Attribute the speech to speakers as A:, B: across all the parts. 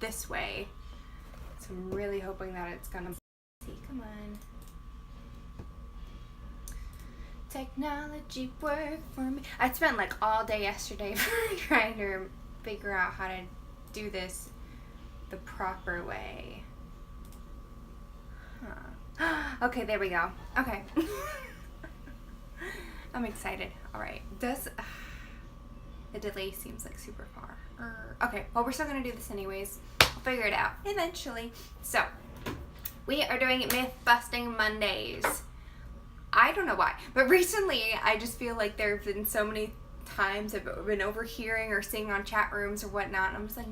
A: this way. So I'm really hoping that it's gonna see. Come on. Technology work for me. I spent like all day yesterday trying to figure out how to do this the proper way. Huh. Okay, there we go. Okay. I'm excited. Alright. The delay seems like super far. Okay, well, we're still gonna do this anyways. I'll figure it out eventually. So, we are doing Myth Busting Mondays. I don't know why, but recently I just feel like there have been so many times I've been overhearing or seeing on chat rooms or whatnot, and I'm just like,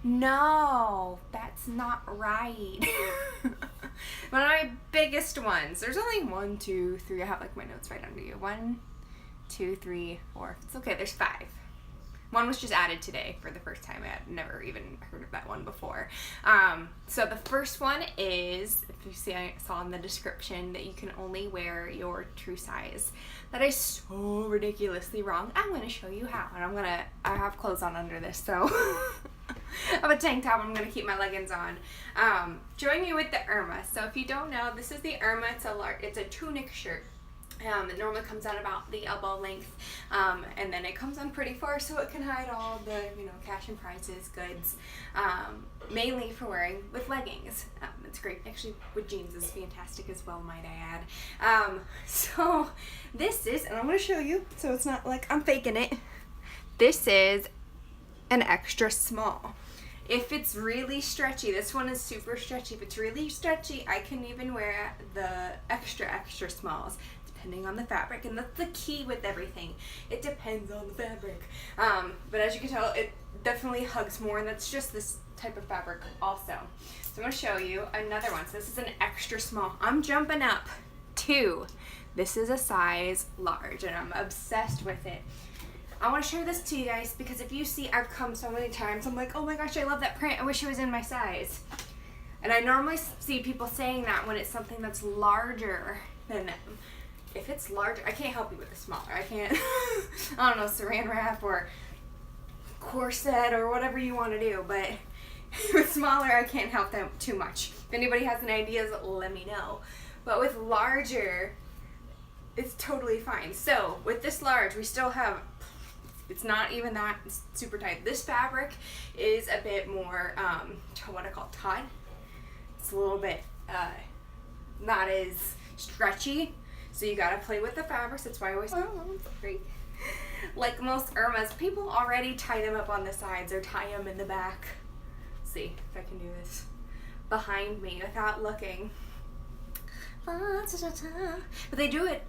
A: no, that's not right. One of my biggest ones, there's only 1, 2, 3, I have like my notes right under you. 1, 2, 3, 4, it's okay, there's 5. One was just added today for the first time. I had never even heard of that one before. So the first one is, if you see, I saw in the description that you can only wear your true size. That is so ridiculously wrong. I'm going to show you how. And I have clothes on under this, so I have a tank top. I'm going to keep my leggings on. Showing you with the Irma. So if you don't know, this is the Irma. It's a tunic shirt. It normally comes out about the elbow length, and then it comes on pretty far so it can hide all the, cash and prizes, goods, mainly for wearing with leggings. It's great. Actually, with jeans is fantastic as well, might I add. So this is, and I'm going to show you so it's not like I'm faking it. This is an extra small. If it's really stretchy, this one is super stretchy. If it's really stretchy, I can even wear the extra smalls, depending on the fabric. And that's the key with everything. It depends on the fabric. But as you can tell, it definitely hugs more, and that's just this type of fabric also. So I'm going to show you another one. So this is an extra small. I'm jumping up to, this is a size large, and I'm obsessed with it. I want to share this to you guys because if you see, I've come so many times, I'm like, oh my gosh, I love that print. I wish it was in my size. And I normally see people saying that when it's something that's larger than them. If it's larger, I can't help you with the smaller. I can't, I don't know, saran wrap or corset or whatever you want to do. But with smaller, I can't help them too much. If anybody has any ideas, let me know. But with larger, it's totally fine. So with this large, we still have, it's not even that super tight. This fabric is a bit more, what I call taut. It's a little bit not as stretchy. So you gotta play with the fabrics. That's why I always, sorry. Like most Irmas, people already tie them up on the sides or tie them in the back. Let's see if I can do this behind me without looking. But they do it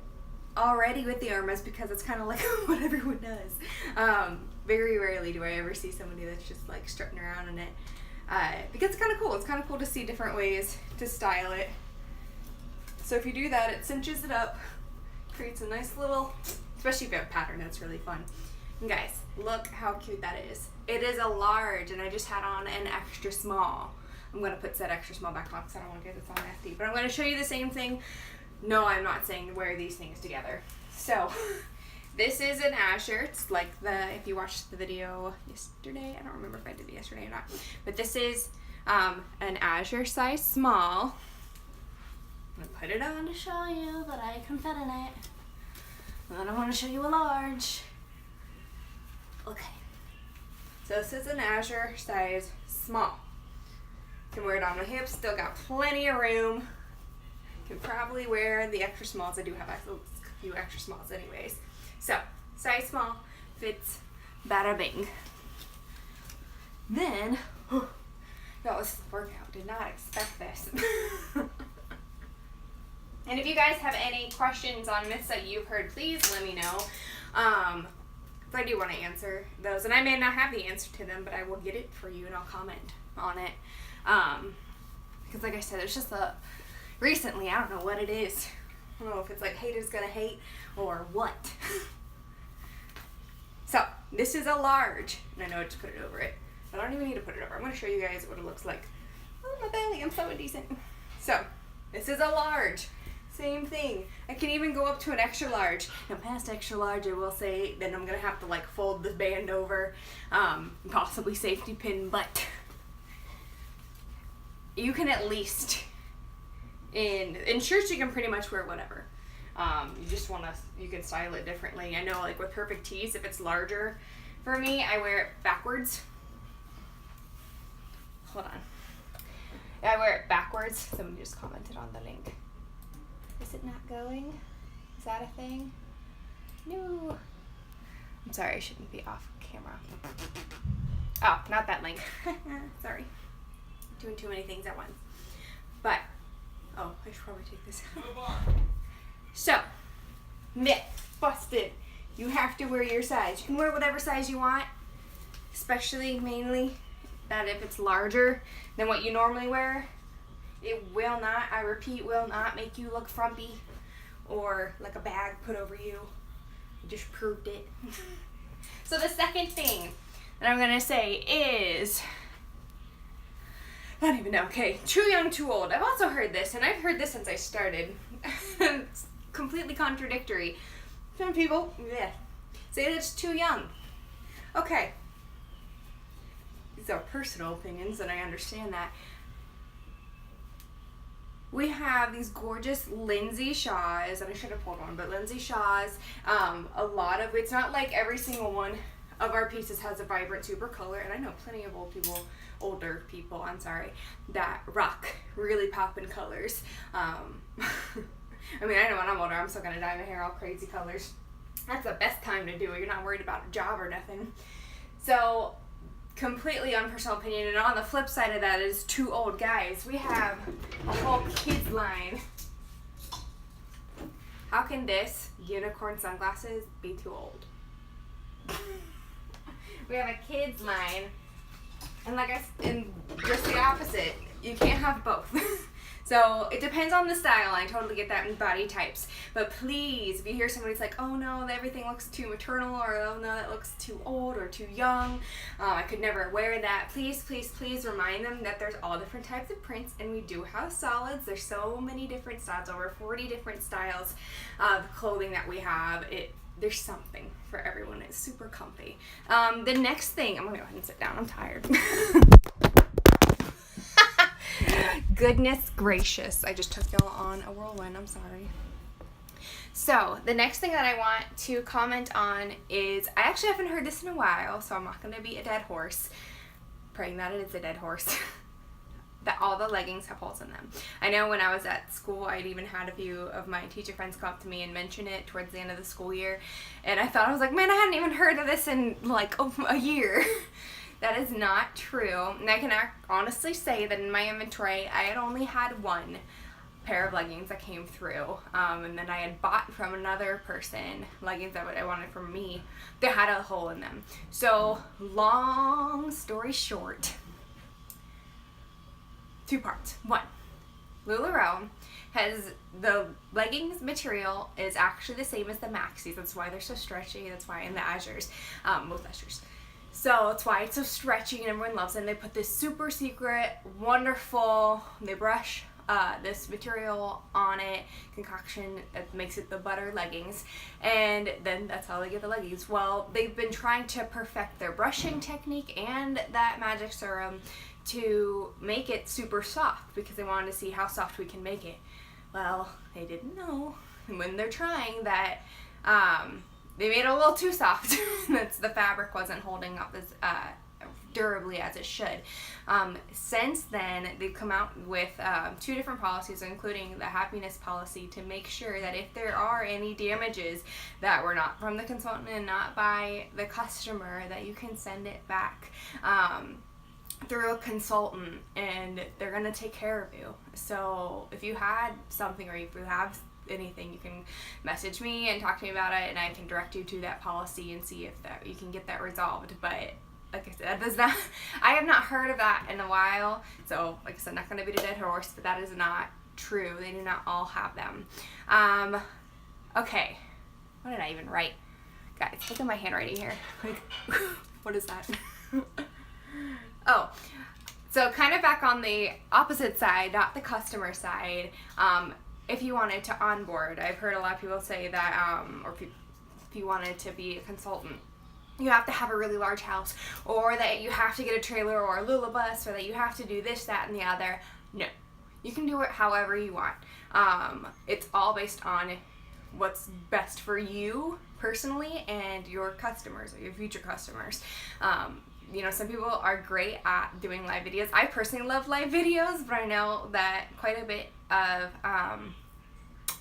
A: already with the Irmas because it's kind of like what everyone does. Very rarely do I ever see somebody that's just like strutting around in it. Because it's kind of cool. It's kind of cool to see different ways to style it. So if you do that, it cinches it up, creates a nice little, especially if you have a pattern, that's really fun. And guys, look how cute that is. It is a large, and I just had on an extra small. I'm going to put that extra small back on because I don't want to get this all nasty. But I'm going to show you the same thing. No, I'm not saying wear these things together. So this is an azure. It's like if you watched the video yesterday, I don't remember if I did it yesterday or not. But this is an azure size small. I'm going to put it on to show you that I can fit in it. And then I want to show you a large. Okay. So this is an azure size small. Can wear it on my hips. Still got plenty of room. Can probably wear the extra smalls. I do have a few extra smalls anyways. So, size small fits bada bing. Then, that was a workout. Did not expect this. And if you guys have any questions on myths that you've heard, please let me know. If I do want to answer those. And I may not have the answer to them, but I will get it for you and I'll comment on it. Because like I said, it's just recently, I don't know what it is. I don't know if it's like haters gonna hate or what. So, this is a large. And I know I just put it over it. But I don't even need to put it over. I'm going to show you guys what it looks like. Oh, my belly, I'm so indecent. So, this is a large. Same thing. I can even go up to an extra large. Now, past extra large, I will say, then I'm going to have to like fold the band over, possibly safety pin, but you can at least, in shirts you can pretty much wear whatever. You just want to, you can style it differently. I know like with perfect tees, if it's larger, for me, I wear it backwards. Hold on. I wear it backwards. Someone just commented on the link. Is it not going? Is that a thing? No. I'm sorry, I shouldn't be off camera. Oh, not that link. Sorry. Doing too many things at once. But, oh, I should probably take this out. So, myth busted. You have to wear your size. You can wear whatever size you want, especially mainly that if it's larger than what you normally wear, it will not, I repeat, will not make you look frumpy or like a bag put over you. I just proved it. So the second thing that I'm gonna say is, I don't even know, okay, too young, too old. I've also heard this, and I've heard this since I started. It's completely contradictory. Some people, say that it's too young. Okay. These are personal opinions, and I understand that. We have these gorgeous Lindsay Shaws, and I should have pulled one, but Lindsay Shaws, a lot of, it's not like every single one of our pieces has a vibrant super color, and I know plenty of older people, that rock really poppin' colors. I mean, I know when I'm older, I'm still gonna dye my hair all crazy colors. That's the best time to do it. You're not worried about a job or nothing. So, completely unpersonal opinion. And on the flip side of that is too old. Guys, we have a whole kids line. How can this unicorn sunglasses be too old? We have a kids line. And and just the opposite. You can't have both. So it depends on the style. I totally get that in body types. But please, if you hear somebody's like, oh no, everything looks too maternal, or oh no, that looks too old or too young, I could never wear that. Please, please, please remind them that there's all different types of prints, and we do have solids. There's so many different styles, over 40 different styles of clothing that we have. There's something for everyone. It's super comfy. The next thing, I'm gonna go ahead and sit down. I'm tired. Goodness gracious. I just took y'all on a whirlwind. I'm sorry. So, the next thing that I want to comment on is, I actually haven't heard this in a while, so I'm not going to be a dead horse. Praying that it is a dead horse. That all the leggings have holes in them. I know when I was at school, I'd even had a few of my teacher friends come up to me and mention it towards the end of the school year. And I thought, I was like, man, I hadn't even heard of this in like a year. That is not true, and I can honestly say that in my inventory, I had only had one pair of leggings that came through, and then I had bought from another person leggings that I wanted from me that had a hole in them. So, long story short, 2 parts. 1, LuLaRoe has, the leggings material is actually the same as the maxis. That's why they're so stretchy. That's why in the Azures, most Azures. So that's why it's so stretchy and everyone loves it. And they put this super secret, wonderful, they brush this material on it, concoction that makes it the butter leggings. And then that's how they get the leggings. Well, they've been trying to perfect their brushing technique and that magic serum to make it super soft because they wanted to see how soft we can make it. Well, they didn't know when they're trying that they made it a little too soft. The fabric wasn't holding up as durably as it should. Since then, they've come out with 2 different policies, including the happiness policy, to make sure that if there are any damages that were not from the consultant and not by the customer, that you can send it back through a consultant, and they're going to take care of you. So if you had something, or if you have anything, you can message me and talk to me about it, and I can direct you to that policy and see if that you can get that resolved. But like I said, that does not, I have not heard of that in a while. So like I said, not going to be the dead horse, but that is not true. They do not all have them. Okay, what did I even write? Guys, look at my handwriting here. Like, what is that? Oh, so kind of back on the opposite side, not the customer side. If you wanted to onboard, I've heard a lot of people say that, if you wanted to be a consultant, you have to have a really large house, or that you have to get a trailer or a Lula bus, or that you have to do this, that, and the other. No. You can do it however you want. It's all based on what's best for you personally and your customers or your future customers. You know, some people are great at doing live videos. I personally love live videos, but I know that quite a bit of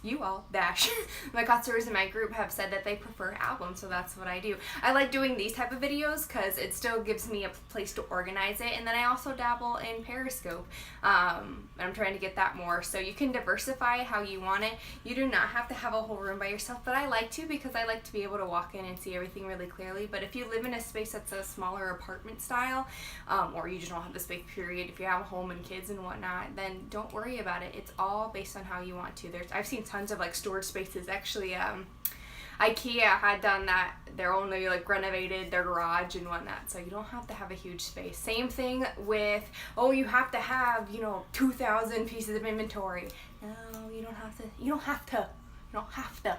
A: you all dash my customers in my group have said that they prefer albums, so that's what I do. I like doing these type of videos because it still gives me a place to organize it, and then I also dabble in Periscope. I'm trying to get that more, so you can diversify how you want it. You do not have to have a whole room by yourself, but I like to because I like to be able to walk in and see everything really clearly. But if you live in a space that's a smaller apartment style, or you just don't have the space period, if you have a home and kids and whatnot, then don't worry about it. It's all based on how you want to. I've seen tons of like storage spaces. Actually, IKEA had done that. They're only like renovated their garage and whatnot, so you don't have to have a huge space. Same thing with, oh, you have to have, 2,000 pieces of inventory. No, you don't have to. You don't have to. You don't have to.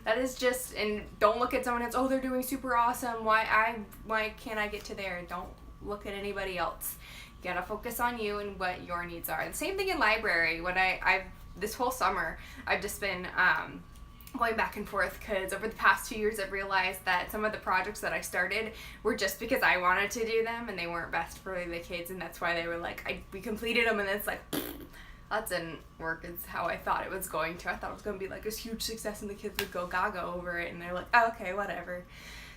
A: That is just, and don't look at someone else, oh, they're doing super awesome. Why can't I get to there? Don't look at anybody else. You gotta focus on you and what your needs are. The same thing in library. When I've this whole summer, I've just been going back and forth because over the past 2 years I've realized that some of the projects that I started were just because I wanted to do them and they weren't best for the kids, and that's why they were like, we completed them and it's like, that didn't work as how I thought it was going to. I thought it was going to be like this huge success and the kids would go gaga over it, and they're like, oh, okay, whatever.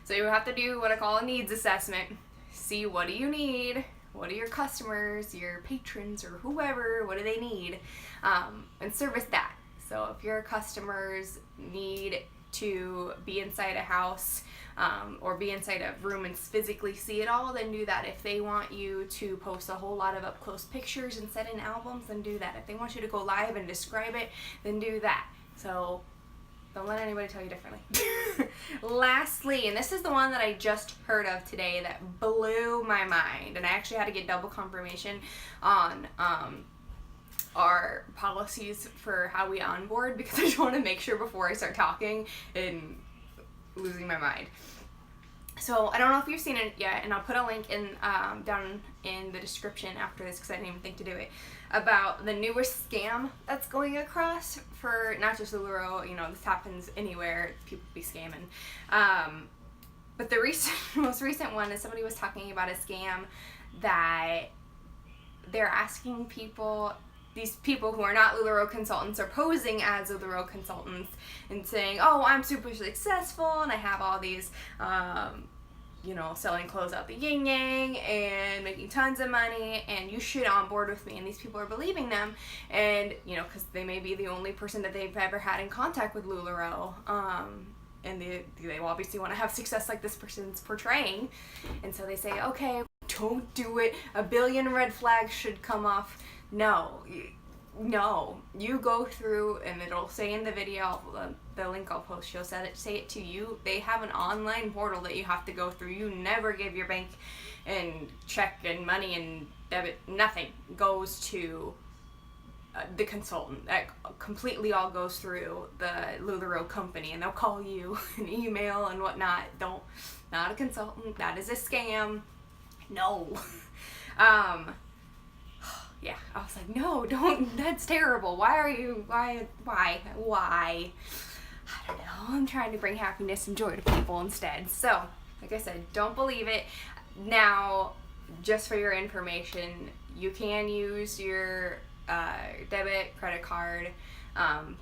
A: So you have to do what I call a needs assessment. See, what do you need? What are your customers, your patrons, or whoever, what do they need? And service that. So if your customers need to be inside a house or be inside a room and physically see it all, then do that. If they want you to post a whole lot of up-close pictures and set in albums, then do that. If they want you to go live and describe it, then do that. So don't let anybody tell you differently. Lastly, and this is the one that I just heard of today that blew my mind, and I actually had to get double confirmation on our policies for how we onboard, because I just want to make sure before I start talking and losing my mind. So I don't know if you've seen it yet, and I'll put a link in down in the description after this because I didn't even think to do it, about the newest scam that's going across for not just LuLaRoe. This happens anywhere, people be scamming. But the most recent one is somebody was talking about a scam that they're asking people, these people who are not LuLaRoe consultants are posing as LuLaRoe consultants and saying, oh, I'm super successful and I have all these, selling clothes out the yin yang and making tons of money, and you should onboard with me. And these people are believing them, and because they may be the only person that they've ever had in contact with LuLaRoe, and they obviously want to have success like this person's portraying, and so they say, okay, don't do it. A billion red flags should come off. No, you go through, and it'll say in the video, the link I'll post, she'll say it to you. They have an online portal that you have to go through. You never give your bank and check and money and debit. Nothing goes to the consultant. That completely all goes through the LuLaRoe company, and they'll call you an email and whatnot. Not a consultant. That is a scam. No. Yeah, I was like, no, don't, that's terrible. Why? I don't know. I'm trying to bring happiness and joy to people instead. So, like I said, don't believe it. Now, just for your information, you can use your debit, credit card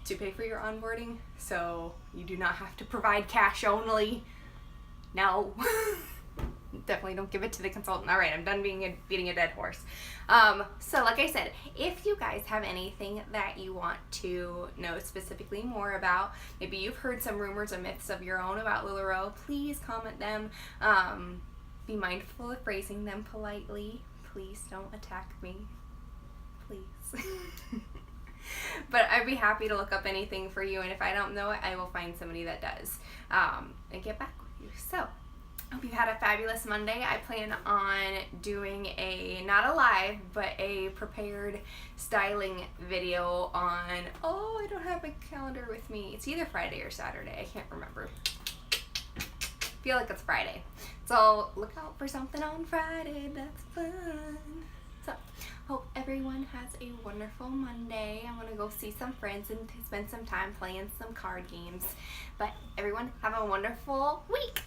A: to pay for your onboarding. So, you do not have to provide cash only. No. Definitely don't give it to the consultant. All right, I'm done beating a dead horse. So like I said, if you guys have anything that you want to know specifically more about, maybe you've heard some rumors or myths of your own about LuLaRoe, please comment them. Be mindful of phrasing them politely. Please don't attack me. Please. But I'd be happy to look up anything for you, and if I don't know it, I will find somebody that does, and get back with you. So, hope you had a fabulous Monday. I plan on doing not a live, but a prepared styling video on, I don't have my calendar with me. It's either Friday or Saturday. I can't remember. I feel like it's Friday. So look out for something on Friday. That's fun. So, hope everyone everyone has a wonderful Monday. I'm going to go see some friends and spend some time playing some card games. But everyone, have a wonderful week.